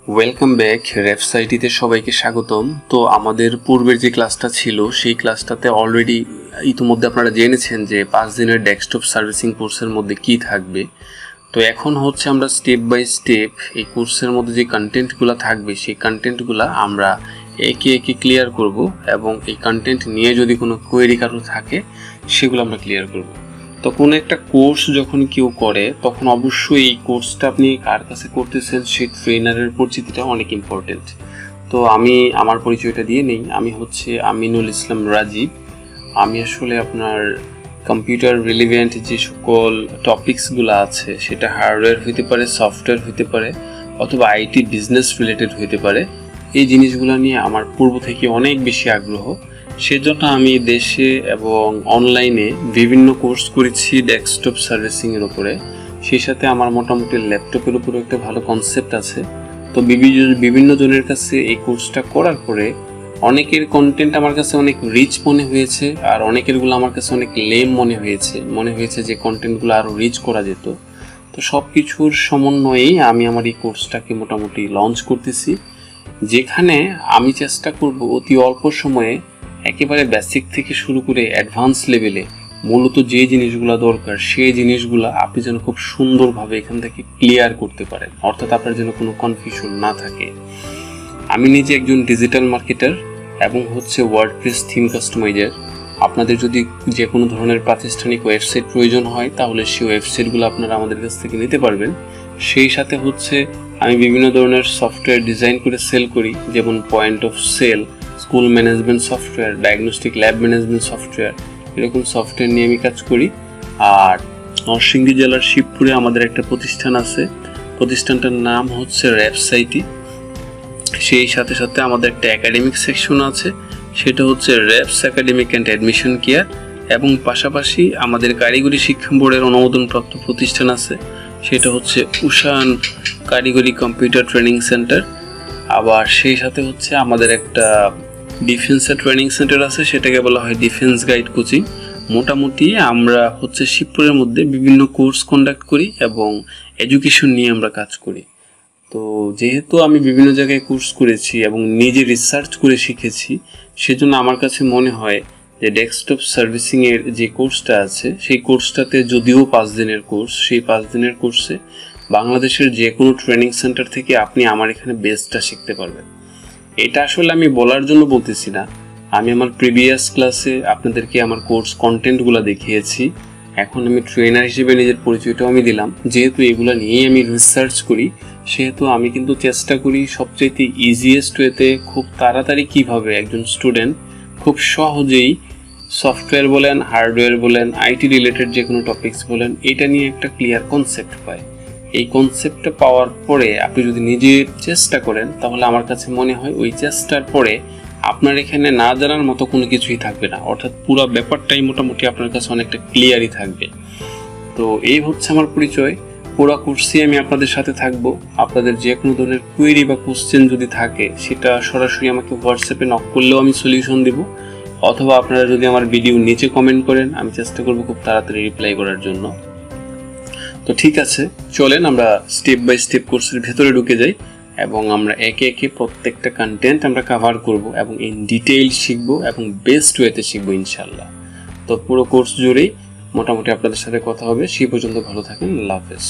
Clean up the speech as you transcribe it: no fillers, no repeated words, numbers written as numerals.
Welcome back র্যাবস আইটিতে সবাইকে স্বাগতম। তো আমাদের পূর্বের যে ক্লাসটা ছিল সেই ক্লাসটাতে অলরেডি ইতিমধ্যে আপনারা জেনেছেন যে 5 দিনের ডেস্কটপ সার্ভিসিং কোর্সের মধ্যে কি থাকবে। তো এখন হচ্ছে আমরা স্টেপ বাই স্টেপ এই কোর্সের মধ্যে যে কন্টেন্টগুলো থাকবে সেই কন্টেন্টগুলো আমরা একে একে ক্লিয়ার করব এবং এই কন্টেন্ট নিয়ে যদি কোনো কোয়েরি কারো থাকে সেগুলো আমরা ক্লিয়ার করব। তো কোনো একটা কোর্স যখন কেউ করে তখন অবশ্যই এই কোর্সটা আপনি কার কাছে করতেছেন সেই ট্রেনারের পরিচিতিটা অনেক ইম্পর্টেন্ট। তো আমি আমার পরিচয়টা দিয়ে নেই। আমি হচ্ছে আমিনুল ইসলাম রাজীব। আমি আসলে আপনার কম্পিউটার রিলেভেন্ট যে সকল টপিকসগুলো আছে সেটা হার্ডওয়্যার হইতে পারে, সফটওয়্যার হইতে পারে, অথবা আইটি বিজনেস রিলেটেড হইতে পারে, এই জিনিসগুলো নিয়ে আমার পূর্ব থেকে অনেক বেশি আগ্রহ। সেজন্য আমি দেশে এবং অনলাইনে বিভিন্ন কোর্স করেছি ডেস্কটপ সার্ভিসিংয়ের উপরে। সেই সাথে আমার মোটামুটি ল্যাপটপের উপরে একটা ভালো কনসেপ্ট আছে। তো বিভিন্ন জনের কাছে এই কোর্সটা করার পরে অনেকের কন্টেন্ট আমার কাছে অনেক রিচ মনে হয়েছে, আর অনেকেরগুলো আমার কাছে অনেক লেম মনে হয়েছে যে কন্টেন্টগুলো আরও রিচ করা যেত। তো সব কিছুর সমন্বয়েই আমি আমার এই কোর্সটাকে মোটামুটি লঞ্চ করতেছি, যেখানে আমি চেষ্টা করব অতি অল্প সময়ে একেবারে বেসিক থেকে শুরু করে অ্যাডভান্স লেভেলে মূলত যে জিনিসগুলো দরকার সেই জিনিসগুলো আপনি যেন খুব সুন্দরভাবে এখান থেকে ক্লিয়ার করতে পারেন, অর্থাৎ আপনার যেন কোনো কনফিউশন না থাকে। আমি নিজে একজন ডিজিটাল মার্কেটার এবং হচ্ছে ওয়ার্ডপ্রেস থিম কাস্টমাইজার। আপনাদের যদি যে কোনো ধরনের প্রাতিষ্ঠানিক ওয়েবসাইট প্রয়োজন হয় তাহলে সেই ওয়েবসাইটগুলো আপনারা আমাদের কাছ থেকে নিতে পারবেন। সেই সাথে হচ্ছে আমি বিভিন্ন ধরনের সফটওয়্যার ডিজাইন করে সেল করি, যেমন point of sale, school management software, diagnostic lab management software, এরকম সফটওয়্যার নিয়ে আমি কাজ করি। আর নরসিংদী জেলার শিবপুরে আমাদের একটা প্রতিষ্ঠান আছে, প্রতিষ্ঠানটার নাম হচ্ছে RABS আইটি। সেই সাথে সাথে আমাদের একটা একাডেমিক সেকশন আছে, সেটা হচ্ছে RABS academic and admission care, এবং পাশাপাশি আমাদের কারিগরি শিক্ষা বোর্ডের অনুমোদনপ্রাপ্ত প্রতিষ্ঠান আছে, সেটা হচ্ছে উষান কারিগরি কম্পিউটার ট্রেনিং সেন্টার। আবার সেই সাথে হচ্ছে আমাদের একটা ডিফেন্সের ট্রেনিং সেন্টার আছে, সেটাকে বলা হয় ডিফেন্স গাইড কোচিং। মোটামুটি আমরা হচ্ছে শিবপুরের মধ্যে বিভিন্ন কোর্স কন্ডাক্ট করি এবং এডুকেশন নিয়ে আমরা কাজ করি। তো যেহেতু আমি বিভিন্ন জায়গায় কোর্স করেছি এবং নিজে রিসার্চ করে শিখেছি, সেজন্য আমার কাছে মনে হয় যে ডেস্কটপ সার্ভিসিংয়ের যে কোর্সটা আছে সেই কোর্সটাতে যদিও 5 দিনের কোর্স, সেই 5 দিনের কোর্সে বাংলাদেশের যে কোনো ট্রেনিং সেন্টার থেকে আপনি আমার এখানে বেসটা শিখতে পারবেন। এটা আসলে আমি বলার জন্য বলতেছি না, আমি আমার প্রিভিয়াস ক্লাসে আপনাদেরকে আমার কোর্স কন্টেন্টগুলো দেখিয়েছি। এখন আমি ট্রেনার হিসেবে নিজের পরিচয়টাও আমি দিলাম। যেহেতু এগুলো নিয়েই আমি রিসার্চ করি, সেহেতু আমি কিন্তু চেষ্টা করি সবচাইতে ইজিয়েস্ট ওয়েতে খুব তাড়াতাড়ি কিভাবে একজন স্টুডেন্ট খুব সহজেই সফটওয়্যার বলেন, হার্ডওয়্যার বলেন, আইটি রিলেটেড যে কোনো টপিকস বলেন, এটা নিয়ে একটা ক্লিয়ার কনসেপ্ট পায়। এই কনসেপ্টটা পাওয়ার পরে আপনি যদি নিজে চেষ্টা করেন তাহলে আমার কাছে মনে হয় ওই চেষ্টার পরে আপনার এখানে না জানার মতো কোনো কিছুই থাকবে না, অর্থাৎ পুরো ব্যাপারটাই মোটামুটি আপনার কাছে অনেকটা ক্লিয়ারই থাকবে। তো এই হচ্ছে আমার পরিচয়। পুরো কোর্সে আমি আপনাদের সাথে থাকবো। আপনাদের যে কোনো ধরনের কোয়েরি বা কোশ্চেন যদি থাকে সেটা সরাসরি আমাকে হোয়াটসঅ্যাপে নক করলেও আমি সলিউশন দেব, অথবা আপনারা যদি আমার ভিডিও নিচে কমেন্ট করেন আমি চেষ্টা করব খুব তাড়াতাড়ি রিপ্লাই করার জন্য। তো ঠিক আছে, চলেন আমরা স্টেপ বাই স্টেপ কোর্সের ভেতরে ঢুকে যাই এবং আমরা একে একে প্রত্যেকটা কন্টেন্ট আমরা কভার করব এবং ইন ডিটেইল শিখব এবং বেস্ট ওয়েতে শিখব ইনশাআল্লাহ। তো পুরো কোর্স জুড়েই মোটামুটি আপনাদের সাথে কথা হবে। সেই পর্যন্ত ভালো থাকেন। আল্লাহ হাফেজ।